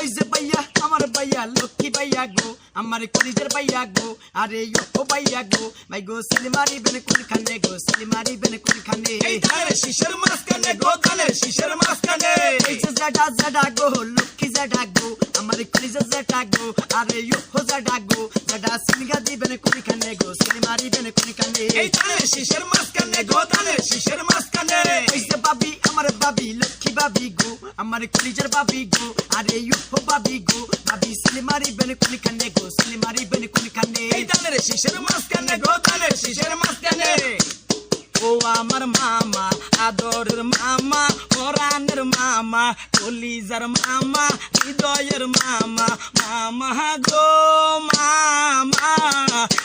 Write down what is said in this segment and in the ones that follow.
ওই যে ভাইয়া আমার ভাইয়া লক্ষ্মী ভাইয়া গো আমার কলিজের ভাইয়া গো আরে ও ভাইয়া গো ভাই গো সিলমারি বেনে কোনখানে গো সিলমারি বেনে কোনখানে এই ধানের শীষের মাঝখানে গো ধানের শীষের মাঝখানে এই যে জাডা জাডা গো লক্ষ্মী জাডা গো আমার কলিজের জাডা গো আরে ও জাডা গো জাডা সিলগা দিবেন কোনখানে গো সিলমারি বেনে কোনখানে এই ধানের শীষের মাঝখানে গো ধানের শীষের মাঝখানে ওই যে বাবি আমার বাবি লক্ষ্মী বাবি গো আমার কলিজের বাবি গো আরে ও বাবি গো বাবি সিলমারি বেনে কোনখানে গো সিলমারি বেনে কোনখানে এই ধানের শীষের মাঝখানে গো ধানের শীষের মাঝখানে ও আমার মামা আদরের মামা পরাণের মামা কলিজার মামা হৃদয়ের মামা মামা গো মামা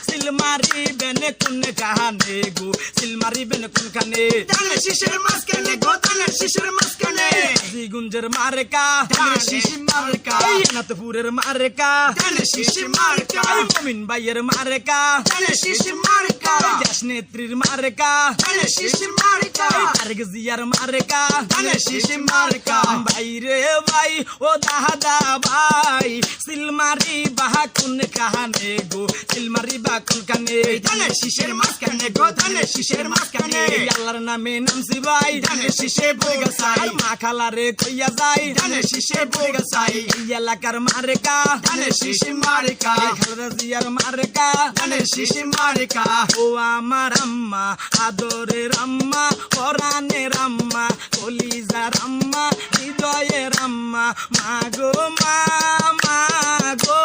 সিলমারি বেনে কোন কাহানে গো সিলমারি বেনে কোন কানে ধানের শীষের মাঝখানে গো ধানের শীষের মাঝখানে জিগুঞ্জের মার্কা ধানের শীষের মার্কা নাথপুরের মার্কা ধানের শীষের মার্কা মমিন ভাইয়ের মার্কা ধানের শীষের মার্কা দেশ নেত্রীর মার্কা ধানের শীষের মার্কা তারেক জিয়ার মার্কা ধানের শীষের মার্কা ভাই রে ভাই ও দাদা ভাই সিলমারি বাহা কোন কাহানে গো সিলমারি বা কোন কানে ধানের শীষের মাঝখানে গো ধানের শীষের মাঝখানে আল্লাহর নামে নামছি ভাই ধানের শীষে বইগা সাই মা খালারে কইয়া যাই ধানের শীষে বইগা সাই এই এলাকার মার্কা ধানের শীষের মার্কা খালেদা জিয়ার মার্কা ধানের শীষের মার্কা ও আমার আম্মা আদরের আম্মা পরাণের আম্মা কলিজার আম্মা হৃদয়ের আম্মা মাগো মা গো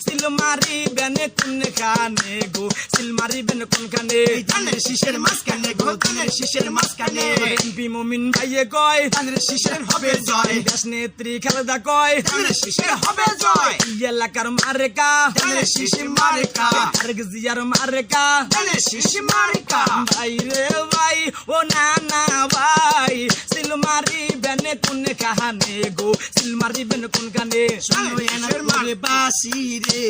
সিলমারি বেনে কোন কানে গো সিলমারি বেনে কোন কানে ধানের শীষের মাঝখানে গো ধানের শীষের মাঝখানে এমপি মমিন ভাইয়ে কয় ধানের শীষের হবে জয় দেশ নেত্রী খালেদা কয় ধানের শীষের হবে জয় এই এলাকার মার্কা ধানের শীষের মার্কা তারেক জিয়ার মার্কা ধানের শীষের মার্কা ভাই রে ভাই ও নানা ভাই সিলমারি বেনে কোন কাহানে গো সিলমারি বেনে কোন কানে শোনো এনার মারে বাসি রে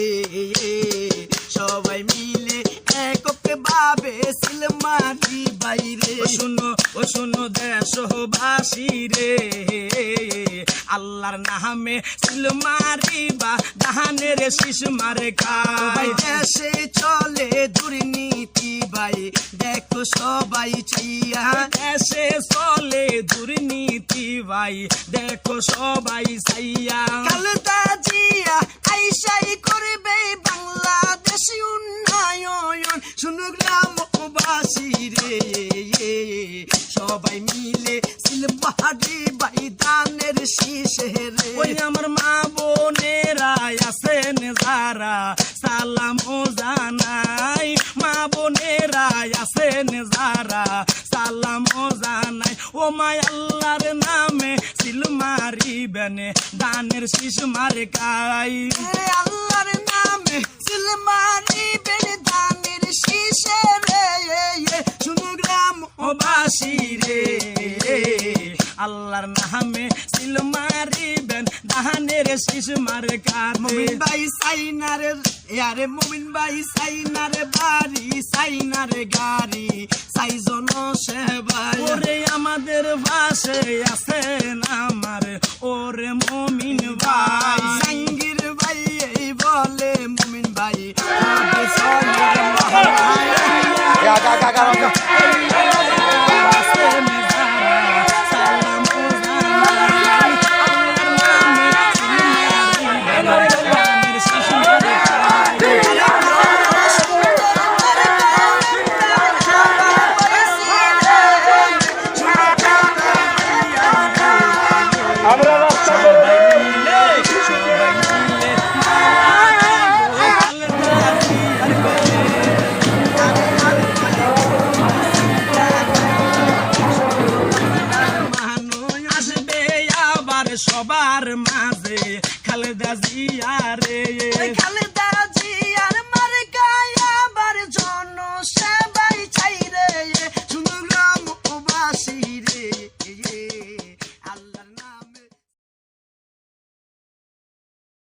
সবাই মিলে এককে ভাবে সিলমারি বাইরে ও শুনো দেশবাসী রে আল্লাহর নামে সিলমারি বা দাহানের শীষ মারে খাই দেশে চলে দুর্নীতি ভাই দেখো সবাই চাইয়া দেশে চলে দুর্নীতি ভাই দেখো সবাই চাইয়া খালেদা জিয়া আইসাই করবে বাংলাদেশি উন্নয়ন শুনো গ্রামবাসী রে সবাই মিলে সিলমারি বাই দানের শীষে রে ওই আমার মা বোনেরা আছেন যারা সালাম ও জানাই মা বোনেরা আছেন যারা সালাম ও জানাই ও মাই আল্লাহর নামে সিলমারি বেনে দানের শীষ মারে খাই আল্লাহর নামে সিলমারি বেনে দানের শীষে রে শুনো গ্রামবাসী রে আল্লাহর নামে সিলমারি বেন দানের শীষ মারে কার মমিন ভাই সাইনারে আরে মমিন ভাই সাইনারে বাড়ি সাইনারে গাড়ি সাইজন সেবাই ওরে আমাদের ভাষে আছেন আমার ওরে মমিন ভাই জাঙ্গির ভাই এই বলে মমিন ভাই